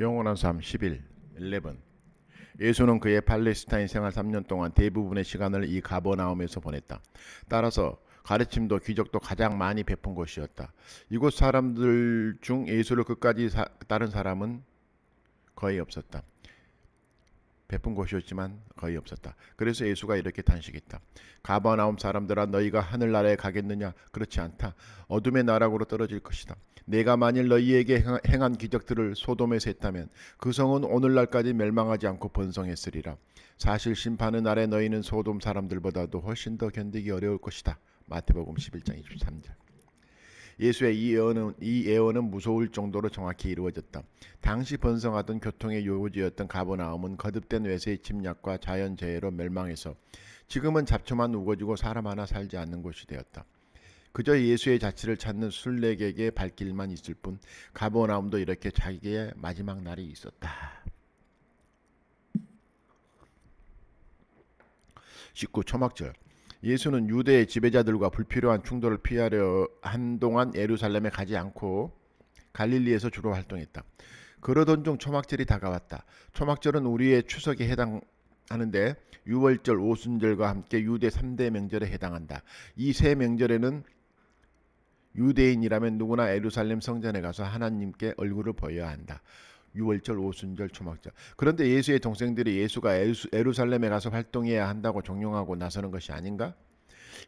영원한 삶 11 예수는 그의 팔레스타인 생활 3년 동안 대부분의 시간을 이 가버나움에서 보냈다. 따라서 가르침도 기적도 가장 많이 베푼 곳이었다. 이곳 사람들 중 예수를 끝까지 따른 사람은 거의 없었다. 베푼 곳이었지만 거의 없었다. 그래서 예수가 이렇게 단식했다. 가버나움 사람들아, 너희가 하늘나라에 가겠느냐? 그렇지 않다. 어둠의 나락으로 떨어질 것이다. 내가 만일 너희에게 행한 기적들을 소돔에서 했다면 그 성은 오늘날까지 멸망하지 않고 번성했으리라. 사실 심판의 날에 너희는 소돔 사람들보다도 훨씬 더 견디기 어려울 것이다. 마태복음 11장 23절. 예수의 이 예언은 무서울 정도로 정확히 이루어졌다. 당시 번성하던 교통의 요지였던 가버나움은 거듭된 외세의 침략과 자연재해로 멸망해서 지금은 잡초만 우거지고 사람 하나 살지 않는 곳이 되었다. 그저 예수의 자취를 찾는 순례객의 발길만 있을 뿐 가버나움도 이렇게 자기의 마지막 날이 있었다. 19. 초막절. 예수는 유대의 지배자들과 불필요한 충돌을 피하려 한동안 예루살렘에 가지 않고 갈릴리에서 주로 활동했다. 그러던 중 초막절이 다가왔다. 초막절은 우리의 추석에 해당하는데 유월절, 오순절과 함께 유대 3대 명절에 해당한다. 이 세 명절에는 유대인이라면 누구나 예루살렘 성전에 가서 하나님께 얼굴을 보여야 한다. 유월절, 오순절, 초막절. 그런데 예수의 동생들이 예수가 예루살렘에 가서 활동해야 한다고 종용하고 나서는 것이 아닌가?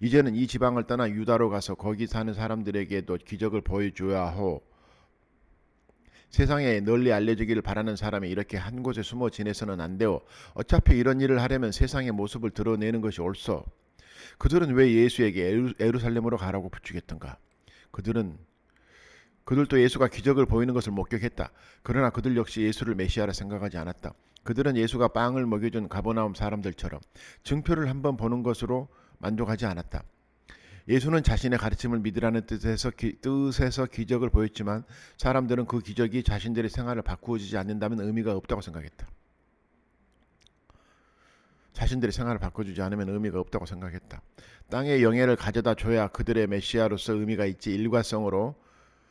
이제는 이 지방을 떠나 유다로 가서 거기 사는 사람들에게도 기적을 보여줘야 하고 세상에 널리 알려지기를 바라는 사람이 이렇게 한 곳에 숨어 지내서는 안 되오. 어차피 이런 일을 하려면 세상의 모습을 드러내는 것이 옳소. 그들은 왜 예수에게 예루살렘으로 가라고 부추겼던가? 그들도 예수가 기적을 보이는 것을 목격했다. 그러나 그들 역시 예수를 메시아라 생각하지 않았다. 그들은 예수가 빵을 먹여준 가버나움 사람들처럼 증표를 한번 보는 것으로 만족하지 않았다. 예수는 자신의 가르침을 믿으라는 뜻에서 기적을 보였지만 사람들은 그 기적이 자신들의 생활을 바꾸어지지 않는다면 의미가 없다고 생각했다. 자신들의 생활을 바꿔주지 않으면 의미가 없다고 생각했다. 땅의 영예를 가져다 줘야 그들의 메시아로서 의미가 있지, 일과성으로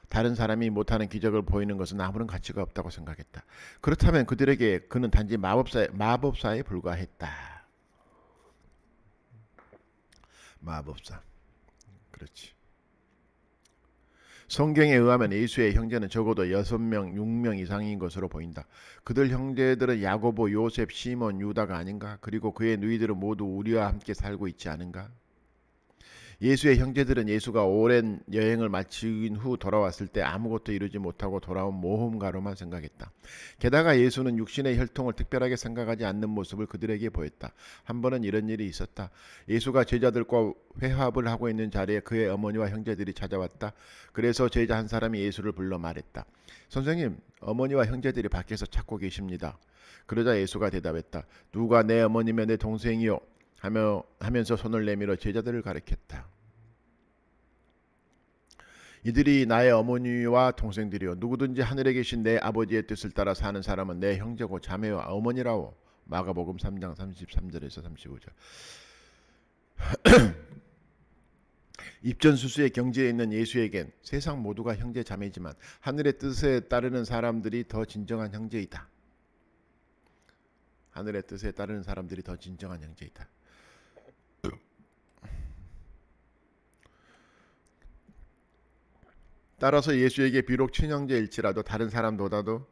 다른 사람이 못하는 기적을 보이는 것은 아무런 가치가 없다고 생각했다. 그렇다면 그들에게 그는 단지 마법사에 불과했다. 마법사. 그렇지. 성경에 의하면 예수의 형제는 적어도 6명, 6명 이상인 것으로 보인다. 그들 형제들은 야고보, 요셉, 시몬, 유다가 아닌가? 그리고 그의 누이들은 모두 우리와 함께 살고 있지 않은가? 예수의 형제들은 예수가 오랜 여행을 마친 후 돌아왔을 때 아무것도 이루지 못하고 돌아온 모험가로만 생각했다. 게다가 예수는 육신의 혈통을 특별하게 생각하지 않는 모습을 그들에게 보였다. 한 번은 이런 일이 있었다. 예수가 제자들과 회합을 하고 있는 자리에 그의 어머니와 형제들이 찾아왔다. 그래서 제자 한 사람이 예수를 불러 말했다. 선생님, 어머니와 형제들이 밖에서 찾고 계십니다. 그러자 예수가 대답했다. 누가 내 어머니며 내 동생이요? 하면서 손을 내밀어 제자들을 가리켰다. 이들이 나의 어머니와 동생들이요, 누구든지 하늘에 계신 내 아버지의 뜻을 따라 사는 사람은 내 형제고 자매와 어머니라오. 마가복음 3장 33절에서 35절. 입전수수의 경지에 있는 예수에겐 세상 모두가 형제 자매지만 하늘의 뜻에 따르는 사람들이 더 진정한 형제이다. 하늘의 뜻에 따르는 사람들이 더 진정한 형제이다. 따라서 예수에게 비록 친형제일지라도 다른 사람보다도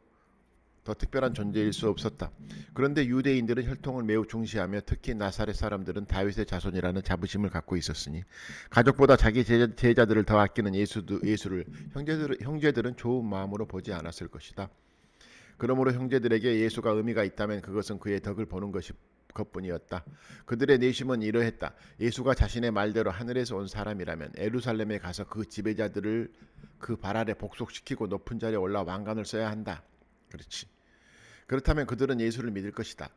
더 특별한 존재일 수 없었다. 그런데 유대인들은 혈통을 매우 중시하며 특히 나사렛 사람들은 다윗의 자손이라는 자부심을 갖고 있었으니 가족보다 자기 제자들을 더 아끼는 예수를 형제들은 좋은 마음으로 보지 않았을 것이다. 그러므로 형제들에게 예수가 의미가 있다면 그것은 그의 덕을 보는 것뿐이었다. 그들의 내심은 이러했다. 예수가 자신의 말대로 하늘에서 온 사람이라면 예루살렘에 가서 그 지배자들을 그 발 아래 복속시키고 높은 자리에 올라 왕관을 써야 한다. 그렇지. 그렇다면 그들은 예수를 믿을 것이다.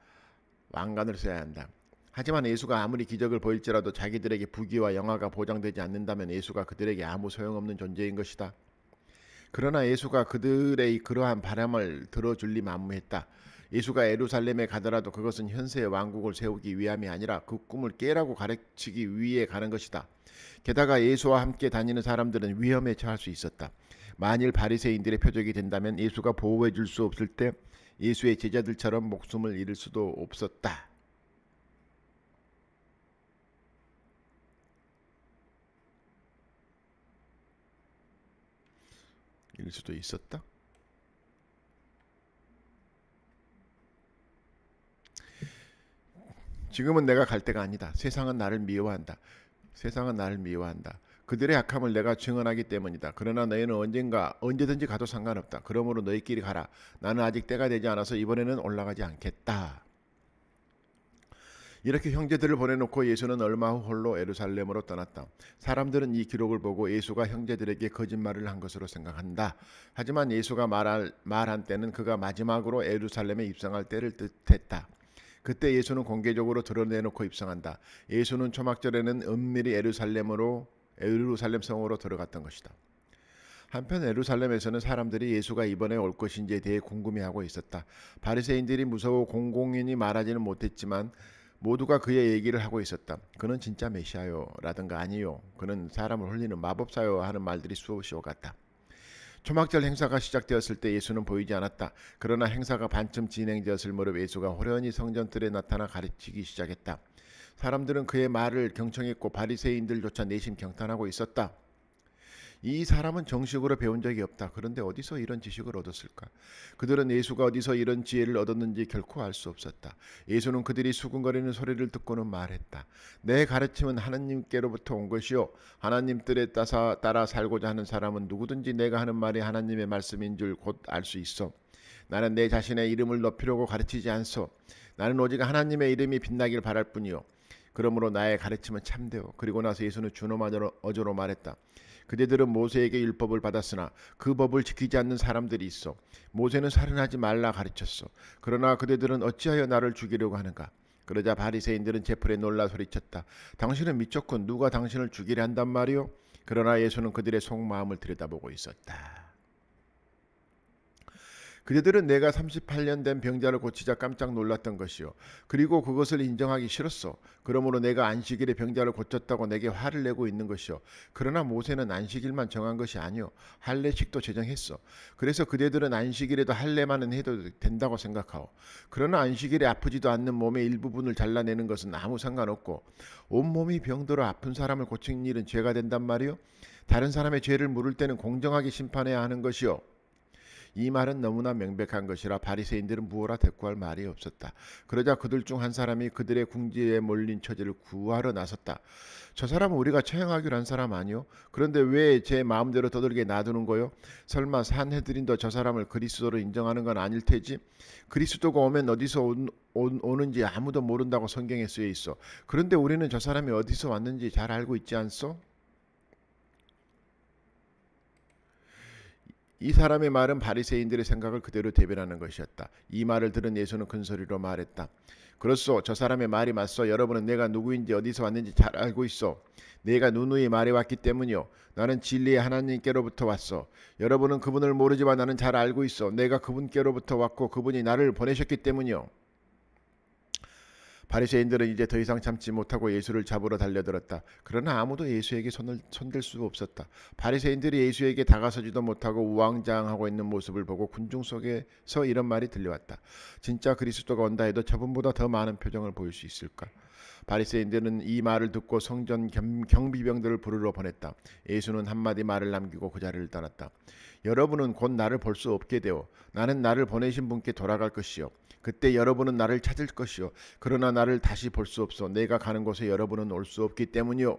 왕관을 써야 한다. 하지만 예수가 아무리 기적을 보일지라도 자기들에게 부귀와 영화가 보장되지 않는다면 예수가 그들에게 아무 소용없는 존재인 것이다. 그러나 예수가 그들의 그러한 바람을 들어줄리 만무했다. 예수가 예루살렘에 가더라도 그것은 현세의 왕국을 세우기 위함이 아니라 그 꿈을 깨라고 가르치기 위해 가는 것이다. 게다가 예수와 함께 다니는 사람들은 위험에 처할 수 있었다. 만일 바리새인들의 표적이 된다면 예수가 보호해 줄 수 없을 때 예수의 제자들처럼 목숨을 잃을 수도 없었다. 잃을 수도 있었다. 지금은 내가 갈 때가 아니다. 세상은 나를 미워한다. 세상은 나를 미워한다. 그들의 악함을 내가 증언하기 때문이다. 그러나 너희는 언제든지 가도 상관없다. 그러므로 너희끼리 가라. 나는 아직 때가 되지 않아서 이번에는 올라가지 않겠다. 이렇게 형제들을 보내놓고 예수는 얼마 후 홀로 예루살렘으로 떠났다. 사람들은 이 기록을 보고 예수가 형제들에게 거짓말을 한 것으로 생각한다. 하지만 예수가 말한 때는 그가 마지막으로 예루살렘에 입성할 때를 뜻했다. 그때 예수는 공개적으로 드러내놓고 입성한다. 예수는 초막절에는 은밀히 예루살렘 성으로 들어갔던 것이다. 한편 예루살렘에서는 사람들이 예수가 이번에 올 것인지에 대해 궁금해하고 있었다. 바리새인들이 무서워 공공연히 말하지는 못했지만 모두가 그의 얘기를 하고 있었다. 그는 진짜 메시아요 라든가 아니요, 그는 사람을 홀리는 마법사요 하는 말들이 수없이 오갔다. 초막절 행사가 시작되었을 때 예수는 보이지 않았다. 그러나 행사가 반쯤 진행되었을 무렵 예수가 호련히 성전뜰에 나타나 가르치기 시작했다. 사람들은 그의 말을 경청했고 바리새인들조차 내심 경탄하고 있었다. 이 사람은 정식으로 배운 적이 없다. 그런데 어디서 이런 지식을 얻었을까? 그들은 예수가 어디서 이런 지혜를 얻었는지 결코 알 수 없었다. 예수는 그들이 수군거리는 소리를 듣고는 말했다. 내 가르침은 하나님께로부터 온 것이요, 하나님 뜻에 따라 살고자 하는 사람은 누구든지 내가 하는 말이 하나님의 말씀인 줄 곧 알 수 있어. 나는 내 자신의 이름을 높이려고 가르치지 않소. 나는 오직 하나님의 이름이 빛나길 바랄 뿐이요. 그러므로 나의 가르침은 참되오. 그리고 나서 예수는 준엄어조로 말했다. 그대들은 모세에게 율법을 받았으나 그 법을 지키지 않는 사람들이 있어. 모세는 살인하지 말라 가르쳤어. 그러나 그대들은 어찌하여 나를 죽이려고 하는가? 그러자 바리새인들은 제풀에 놀라 소리쳤다. 당신은 미쳤군. 누가 당신을 죽이려 한단 말이오? 그러나 예수는 그들의 속마음을 들여다보고 있었다. 그대들은 내가 38년 된 병자를 고치자 깜짝 놀랐던 것이요, 그리고 그것을 인정하기 싫었어. 그러므로 내가 안식일에 병자를 고쳤다고 내게 화를 내고 있는 것이요. 그러나 모세는 안식일만 정한 것이 아니요, 할례식도 제정했어. 그래서 그대들은 안식일에도 할례만은 해도 된다고 생각하오. 그러나 안식일에 아프지도 않는 몸의 일부분을 잘라내는 것은 아무 상관없고, 온몸이 병들어 아픈 사람을 고치는 일은 죄가 된단 말이요. 다른 사람의 죄를 물을 때는 공정하게 심판해야 하는 것이요. 이 말은 너무나 명백한 것이라 바리새인들은 무엇라 대꾸할 말이 없었다. 그러자 그들 중 한 사람이 그들의 궁지에 몰린 처지를 구하러 나섰다. 저 사람은 우리가 처형하기로 한 사람 아니요? 그런데 왜 제 마음대로 떠들게 놔두는 거요? 설마 산헤드린도 저 사람을 그리스도로 인정하는 건 아닐 테지? 그리스도가 오면 어디서 오는지 아무도 모른다고 성경에 쓰여 있어. 그런데 우리는 저 사람이 어디서 왔는지 잘 알고 있지 않소? 이 사람의 말은 바리새인들의 생각을 그대로 대변하는 것이었다. 이 말을 들은 예수는 큰 소리로 말했다. 그렇소, 저 사람의 말이 맞소. 여러분은 내가 누구인지 어디서 왔는지 잘 알고 있어. 내가 누누이 말해왔기 때문이요. 나는 진리의 하나님께로부터 왔어. 여러분은 그분을 모르지만 나는 잘 알고 있어. 내가 그분께로부터 왔고 그분이 나를 보내셨기 때문이요. 바리새인들은 이제 더 이상 참지 못하고 예수를 잡으러 달려들었다. 그러나 아무도 예수에게 손댈 수가 없었다. 바리새인들이 예수에게 다가서지도 못하고 우왕좌왕하고 있는 모습을 보고 군중 속에서 이런 말이 들려왔다. 진짜 그리스도가 온다 해도 저분보다 더 많은 표정을 보일 수 있을까? 바리새인들은 이 말을 듣고 성전 경비병들을 부르러 보냈다. 예수는 한마디 말을 남기고 그 자리를 떠났다. 여러분은 곧 나를 볼 수 없게 되어 나는 나를 보내신 분께 돌아갈 것이요. 그때 여러분은 나를 찾을 것이요. 그러나 나를 다시 볼 수 없어. 내가 가는 곳에 여러분은 올 수 없기 때문이요.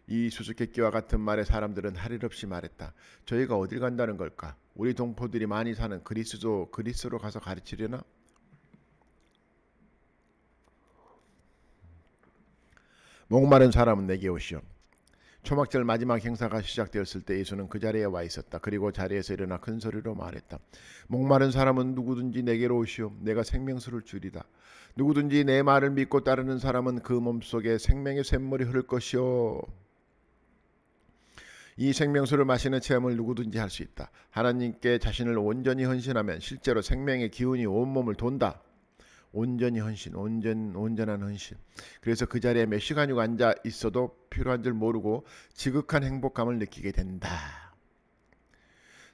이 수수께끼와 같은 말에 사람들은 할 일 없이 말했다. 저희가 어딜 간다는 걸까? 우리 동포들이 많이 사는 그리스로 가서 가르치려나? 목마른 사람은 내게 오시오. 초막절 마지막 행사가 시작되었을 때 예수는 그 자리에 와 있었다. 그리고 자리에서 일어나 큰 소리로 말했다. 목마른 사람은 누구든지 내게로 오시오. 내가 생명수를 주리다. 누구든지 내 말을 믿고 따르는 사람은 그 몸속에 생명의 샘물이 흐를 것이오. 이 생명수를 마시는 체험을 누구든지 할 수 있다. 하나님께 자신을 온전히 헌신하면 실제로 생명의 기운이 온몸을 돈다. 온전히 헌신, 온전한 헌신. 그래서 그 자리에 몇 시간이고 앉아 있어도 필요한 줄 모르고 지극한 행복감을 느끼게 된다.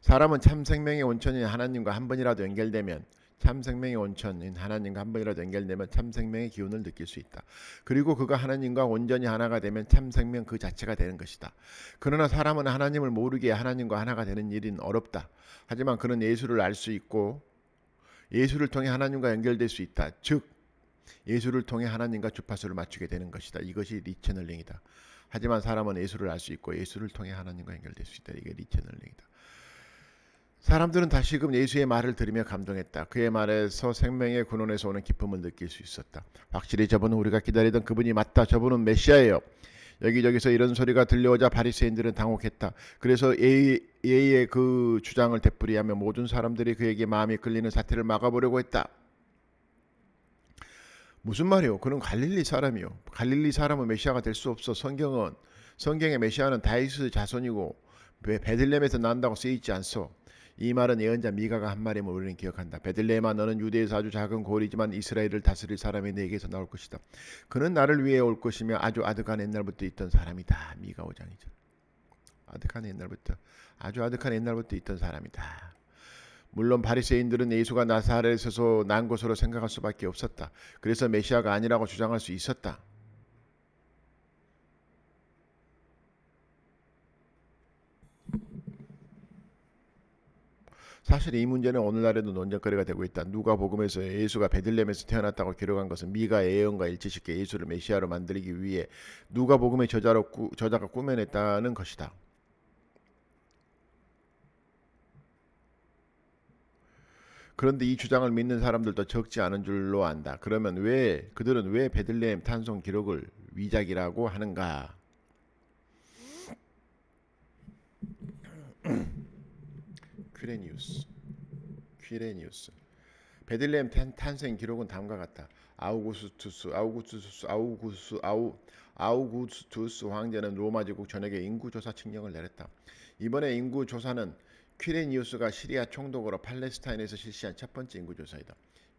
사람은 참 생명의 온천인 하나님과 한 번이라도 연결되면 참 생명의 온천인 하나님과 한 번이라도 연결되면 참 생명의 기운을 느낄 수 있다. 그리고 그가 하나님과 온전히 하나가 되면 참 생명 그 자체가 되는 것이다. 그러나 사람은 하나님을 모르기에 하나님과 하나가 되는 일은 어렵다. 하지만 그는 예수를 알 수 있고 예수를 통해 하나님과 연결될 수 있다. 즉 예수를 통해 하나님과 주파수를 맞추게 되는 것이다. 이것이 리채널링이다. 하지만 사람은 예수를 알 수 있고 예수를 통해 하나님과 연결될 수 있다. 이게 리채널링이다. 사람들은 다시금 예수의 말을 들으며 감동했다. 그의 말에서 생명의 근원에서 오는 기쁨을 느낄 수 있었다. 확실히 저분은 우리가 기다리던 그분이 맞다. 저분은 메시아예요. 여기저기서 이런 소리가 들려오자 바리새인들은 당혹했다. 그래서 예의 그 주장을 되풀이하며 모든 사람들이 그에게 마음이 끌리는 사태를 막아보려고 했다. 무슨 말이요? 그는 갈릴리 사람이요. 갈릴리 사람은 메시아가 될 수 없어. 성경의 메시아는 다윗의 자손이고 베들레헴에서 난다고 쓰여있지 않소. 이 말은 예언자 미가가 한 말임을 우리는 기억한다. 베들레헴아 너는 유대에서 아주 작은 고을이지만 이스라엘을 다스릴 사람이 내게서 나올 것이다. 그는 나를 위해 올 것이며 아주 아득한 옛날부터 있던 사람이다. 미가 5장 2절. 아주 아득한 옛날부터 있던 사람이다. 물론 바리새인들은 예수가 나사렛에서 난 것으로 생각할 수밖에 없었다. 그래서 메시아가 아니라고 주장할 수 있었다. 사실 이 문제는 오늘날에도 논쟁거리가 되고 있다. 누가복음에서 예수가 베들레헴에서 태어났다고 기록한 것은 미가의 예언과 일치시켜 예수를 메시아로 만들기 위해 누가복음의 저자가 꾸며냈다는 것이다. 그런데 이 주장을 믿는 사람들도 적지 않은 줄로 안다. 그러면 그들은 왜 베들레헴 탄송 기록을 위작이라고 하는가? 퀴레니우스. 베들레헴 탄생 기록은 다음과 같다. 아우구스투스 황제는 로마 제국 전역에 인구조사 칙령을 내렸다. 이번에 인구조사는 퀴레니우스가 시리아 총독으로 팔레스타인에서 실시한 첫 번째 인구조사이다.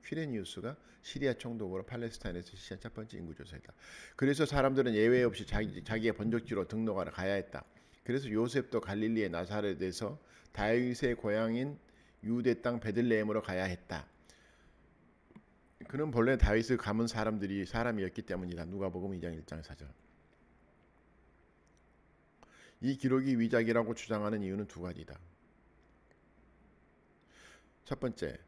퀴레니우스가 시리아 총독으로 팔레스타인에서 실시한 첫 번째 인구조사이다. 그래서 사람들은 예외 없이 자기의 번적지로 등록하러 가야 했다. 그래서 요셉도 갈릴리의 나사렛에서 다윗의 고향인 유대 땅 베들레헴으로 가야 했다. 그는 본래 다윗을 감은 사람이었기 때문이다. 누가복음 2장 1장 4절. 이 기록이 위작이라고 주장하는 이유는 두 가지다. 첫 번째,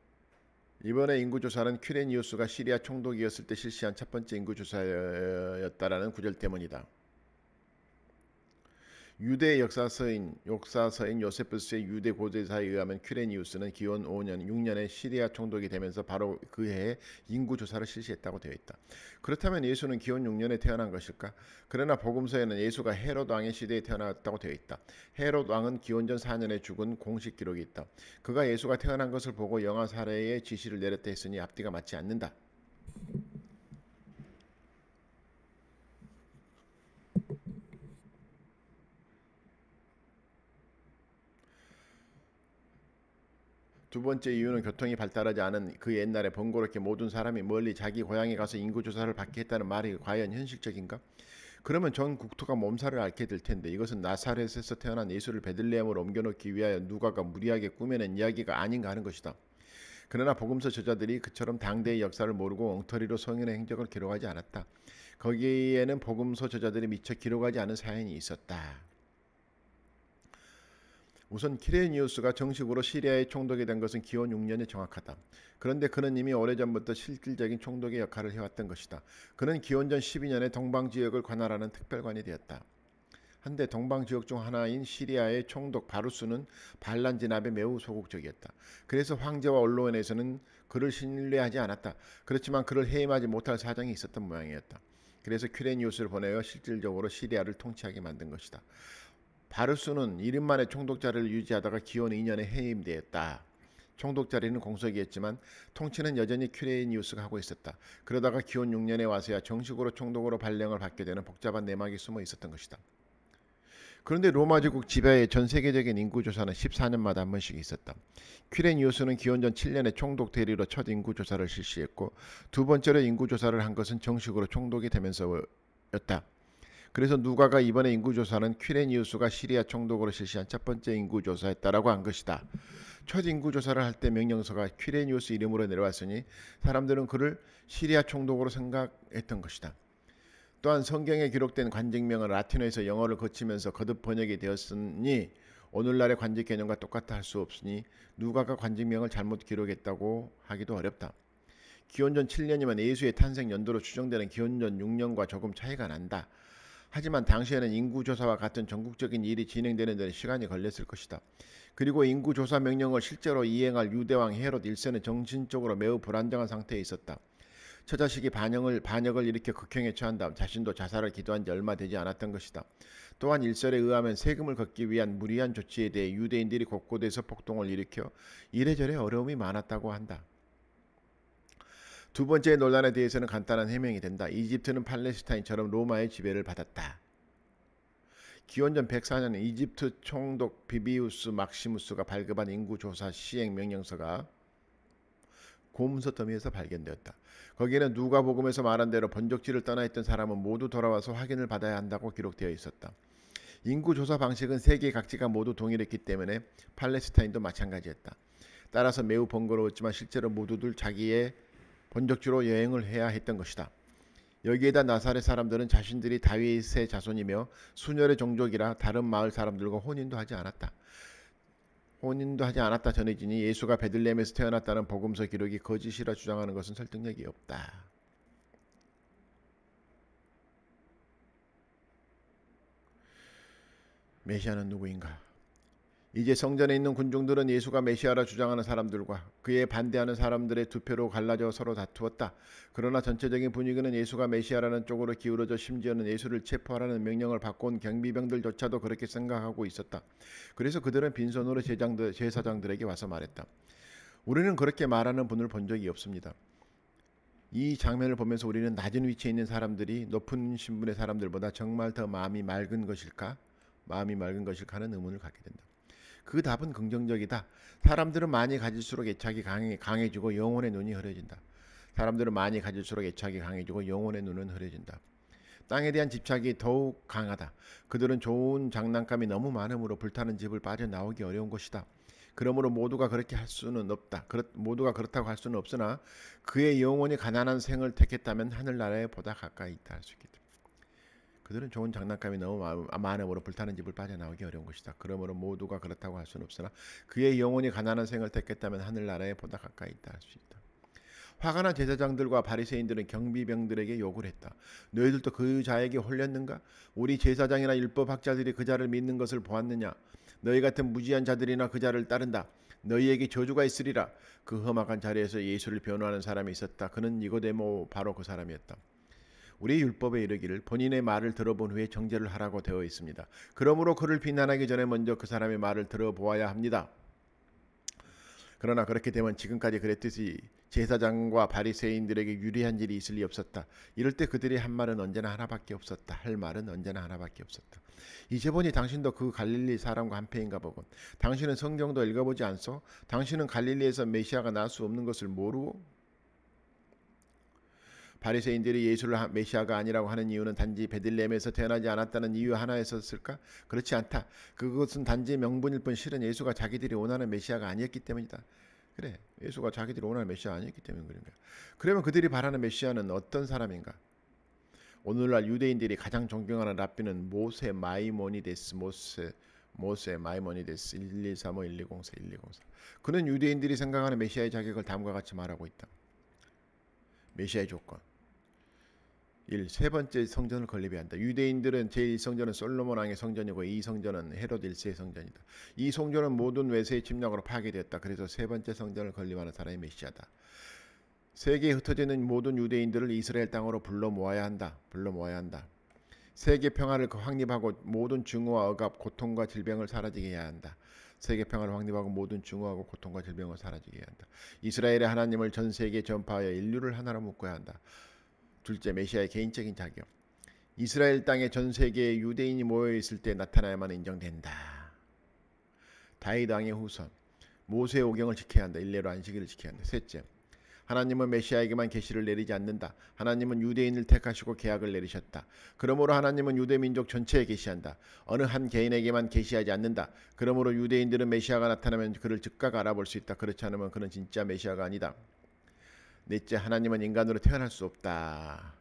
이번에 인구조사는 퀴레니우스가 시리아 총독이었을 때 실시한 첫 번째 인구조사였다라는 구절 때문이다. 유대 역사서인 요세푸스의 유대 고대사에 의하면 퀴레니우스는 기원 5년 6년에 시리아 총독이 되면서 바로 그 해에 인구조사를 실시했다고 되어 있다. 그렇다면 예수는 기원 6년에 태어난 것일까? 그러나 복음서에는 예수가 헤롯 왕의 시대에 태어났다고 되어 있다. 헤롯 왕은 기원전 4년에 죽은 공식 기록이 있다. 그가 예수가 태어난 것을 보고 영아 살해의 지시를 내렸다 했으니 앞뒤가 맞지 않는다. 두 번째 이유는 교통이 발달하지 않은 그 옛날에 번거롭게 모든 사람이 멀리 자기 고향에 가서 인구조사를 받게 했다는 말이 과연 현실적인가? 그러면 전 국토가 몸살을 앓게 될 텐데 이것은 나사렛에서 태어난 예수를 베들레헴으로 옮겨놓기 위하여 누가가 무리하게 꾸며낸 이야기가 아닌가 하는 것이다. 그러나 복음서 저자들이 그처럼 당대의 역사를 모르고 엉터리로 성인의 행적을 기록하지 않았다. 거기에는 복음서 저자들이 미처 기록하지 않은 사연이 있었다. 우선 퀴레니우스가 정식으로 시리아의 총독이 된 것은 기원 6년에 정확하다. 그런데 그는 이미 오래전부터 실질적인 총독의 역할을 해왔던 것이다. 그는 기원전 12년에 동방지역을 관할하는 특별관이 되었다. 한데 동방지역 중 하나인 시리아의 총독 바루스는 반란 진압에 매우 소극적이었다. 그래서 황제와 언론에서는 그를 신뢰하지 않았다. 그렇지만 그를 해임하지 못할 사정이 있었던 모양이었다. 그래서 퀴레니우스를 보내어 실질적으로 시리아를 통치하게 만든 것이다. 바루스는 이름만의 총독 자리를 유지하다가 기원 2년에 해임되었다. 총독 자리는 공석이었지만 통치는 여전히 퀴레니우스가 하고 있었다. 그러다가 기원 6년에 와서야 정식으로 총독으로 발령을 받게 되는 복잡한 내막이 숨어 있었던 것이다. 그런데 로마 제국 지배의 전 세계적인 인구조사는 14년마다 한 번씩 있었다. 퀴레니우스는 기원전 7년에 총독 대리로 첫 인구조사를 실시했고 두 번째로 인구조사를 한 것은 정식으로 총독이 되면서였다. 그래서 누가가 이번에 인구조사는 퀴레니우스가 시리아 총독으로 실시한 첫 번째 인구조사였다라고 한 것이다. 첫 인구조사를 할 때 명령서가 퀴레니우스 이름으로 내려왔으니 사람들은 그를 시리아 총독으로 생각했던 것이다. 또한 성경에 기록된 관직명은 라틴어에서 영어를 거치면서 거듭 번역이 되었으니 오늘날의 관직 개념과 똑같아 할 수 없으니 누가가 관직명을 잘못 기록했다고 하기도 어렵다. 기원전 7년이면 예수의 탄생 연도로 추정되는 기원전 6년과 조금 차이가 난다. 하지만 당시에는 인구조사와 같은 전국적인 일이 진행되는 데는 시간이 걸렸을 것이다. 그리고 인구조사 명령을 실제로 이행할 유대왕 헤롯 1세는 정신적으로 매우 불안정한 상태에 있었다. 처자식이 반역을 일으켜 극형에 처한 다음 자신도 자살을 기도한 지 얼마 되지 않았던 것이다. 또한 일설에 의하면 세금을 걷기 위한 무리한 조치에 대해 유대인들이 곳곳에서 폭동을 일으켜 이래저래 어려움이 많았다고 한다. 두 번째 논란에 대해서는 간단한 해명이 된다. 이집트는 팔레스타인처럼 로마의 지배를 받았다. 기원전 104년 이집트 총독 비비우스 막시무스가 발급한 인구조사 시행 명령서가 곰서 더미에서 발견되었다. 거기에는 누가복음에서 말한 대로 번적지를 떠나 있던 사람은 모두 돌아와서 확인을 받아야 한다고 기록되어 있었다. 인구조사 방식은 세계 각지가 모두 동일했기 때문에 팔레스타인도 마찬가지였다. 따라서 매우 번거로웠지만 실제로 모두들 자기의 번적지로 여행을 해야 했던 것이다. 여기에다 나사렛 사람들은 자신들이 다윗의 자손이며 순혈의 종족이라 다른 마을 사람들과 혼인도 하지 않았다 전해지니 예수가 베들레헴에서 태어났다는 복음서 기록이 거짓이라 주장하는 것은 설득력이 없다. 메시아는 누구인가? 이제 성전에 있는 군중들은 예수가 메시아라 주장하는 사람들과 그에 반대하는 사람들의 두 표로 갈라져 서로 다투었다. 그러나 전체적인 분위기는 예수가 메시아라는 쪽으로 기울어져 심지어는 예수를 체포하라는 명령을 받고 온 경비병들조차도 그렇게 생각하고 있었다. 그래서 그들은 빈손으로 제사장들에게 와서 말했다. 우리는 그렇게 말하는 분을 본 적이 없습니다. 이 장면을 보면서 우리는 낮은 위치에 있는 사람들이 높은 신분의 사람들보다 정말 더 마음이 맑은 것일까 하는 의문을 갖게 된다. 그 답은 긍정적이다. 사람들은 많이 가질수록 애착이 강해지고 영혼의 눈이 흐려진다. 사람들은 많이 가질수록 애착이 강해지고 영혼의 눈은 흐려진다. 땅에 대한 집착이 더욱 강하다. 그들은 좋은 장난감이 너무 많으므로 불타는 집을 빠져나오기 어려운 것이다. 그러므로 모두가 그렇게 할 수는 없다. 모두가 그렇다고 할 수는 없으나 그의 영혼이 가난한 생을 택했다면 하늘나라에 보다 가까이 있다 할 수 있겠다. 그들은 좋은 장난감이 너무 많음으로 불타는 집을 빠져나오기 어려운 것이다. 그러므로 모두가 그렇다고 할 수는 없으나 그의 영혼이 가난한 생을 택했다면 하늘나라에 보다 가까이 있다 할 수 있다. 화가 난 제사장들과 바리새인들은 경비병들에게 욕을 했다. 너희들도 그 자에게 홀렸는가? 우리 제사장이나 율법학자들이 그 자를 믿는 것을 보았느냐? 너희 같은 무지한 자들이나 그 자를 따른다. 너희에게 저주가 있으리라. 그 험악한 자리에서 예수를 변호하는 사람이 있었다. 그는 니고데모 바로 그 사람이었다. 우리 율법에 이르기를 본인의 말을 들어본 후에 정죄를 하라고 되어 있습니다. 그러므로 그를 비난하기 전에 먼저 그 사람의 말을 들어보아야 합니다. 그러나 그렇게 되면 지금까지 그랬듯이 제사장과 바리새인들에게 유리한 일이 있을 리 없었다. 이럴 때 그들이 할 말은 언제나 하나밖에 없었다. 이제 보니 당신도 그 갈릴리 사람과 한패인가 보군. 당신은 성경도 읽어보지 않소? 당신은 갈릴리에서 메시아가 나올 수 없는 것을 모르고? 바리새인들이 예수를 메시아가 아니라고 하는 이유는 단지 베들레헴에서 태어나지 않았다는 이유 하나였었을까? 그렇지 않다. 그것은 단지 명분일 뿐 실은 예수가 자기들이 원하는 메시아가 아니었기 때문이다. 그래, 예수가 자기들이 원하는 메시아 아니었기 때문인 거야. 그러면 그들이 바라는 메시아는 어떤 사람인가? 오늘날 유대인들이 가장 존경하는 랍비는 모세 마이모니데스 1235-1204. 그는 유대인들이 생각하는 메시아의 자격을 다음과 같이 말하고 있다. 메시아의 조건 1. 세 번째 성전을 건립해야 한다. 유대인들은 제1성전은 솔로몬 왕의 성전이고 2성전은 헤롯 1세의 성전이다. 이 성전은 모든 외세의 침략으로 파괴되었다. 그래서 세 번째 성전을 건립하는 사람이 메시아다. 세계에 흩어져 있는 모든 유대인들을 이스라엘 땅으로 불러 모아야 한다. 세계 평화를 확립하고 모든 증오와 억압, 고통과 질병을 사라지게 해야 한다. 세계 평화를 확립하고 모든 증오하고 고통과 질병을 사라지게 해야 한다. 이스라엘의 하나님을 전 세계에 전파하여 인류를 하나로 묶어야 한다. 둘째, 메시아의 개인적인 자격. 이스라엘 땅에 전 세계에 유대인이 모여 있을 때 나타나야만 인정된다. 다윗 왕의 후손 모세의 오경을 지켜야 한다. 일례로 안식일을 지켜야 한다. 셋째, 하나님은 메시아에게만 계시를 내리지 않는다. 하나님은 유대인을 택하시고 계약을 내리셨다. 그러므로 하나님은 유대 민족 전체에 계시한다. 어느 한 개인에게만 계시하지 않는다. 그러므로 유대인들은 메시아가 나타나면 그를 즉각 알아볼 수 있다. 그렇지 않으면 그는 진짜 메시아가 아니다. 넷째, 하나님은 인간으로 태어날 수 없다.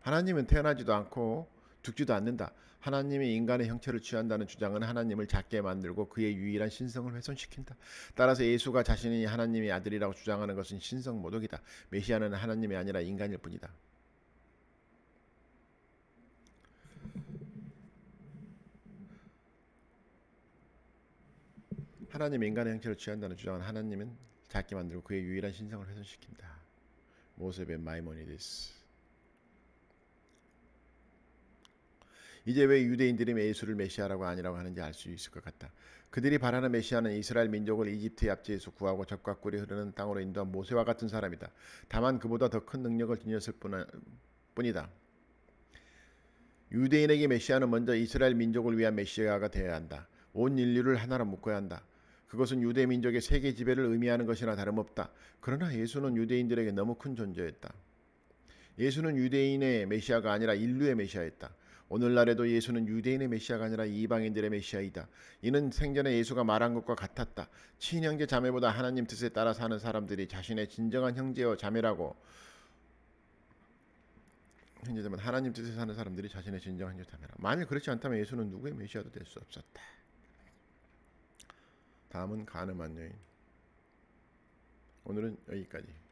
하나님은 태어나지도 않고 죽지도 않는다. 하나님이 인간의 형체를 취한다는 주장은 하나님을 작게 만들고 그의 유일한 신성을 훼손시킨다. 따라서 예수가 자신이 하나님의 아들이라고 주장하는 것은 신성 모독이다. 메시아는 하나님이 아니라 인간일 뿐이다. 하나님이 인간의 형체를 취한다는 주장은 하나님은 작게 만들고 그의 유일한 신성을 훼손시킨다. 모세벤 마이모니데스. 이제 왜 유대인들이 예수를 메시아라고 아니라고 하는지 알 수 있을 것 같다. 그들이 바라는 메시아는 이스라엘 민족을 이집트의 압제에서 구하고 젖과 꿀이 흐르는 땅으로 인도한 모세와 같은 사람이다. 다만 그보다 더 큰 능력을 지녔을 뿐이다. 유대인에게 메시아는 먼저 이스라엘 민족을 위한 메시아가 되어야 한다. 온 인류를 하나로 묶어야 한다. 그것은 유대 민족의 세계 지배를 의미하는 것이나 다름없다. 그러나 예수는 유대인들에게 너무 큰 존재였다. 예수는 유대인의 메시아가 아니라 인류의 메시아였다. 오늘날에도 예수는 유대인의 메시아가 아니라 이방인들의 메시아이다. 이는 생전에 예수가 말한 것과 같았다. 친형제 자매보다 하나님 뜻에 따라 사는 사람들이 자신의 진정한 형제와 자매라고 형제자매 하나님 뜻에 사는 사람들이 자신의 진정한 형제 자매라. 만일 그렇지 않다면 예수는 누구의 메시아도 될 수 없었다. 다음은 가늠한 여인. 오늘은 여기까지.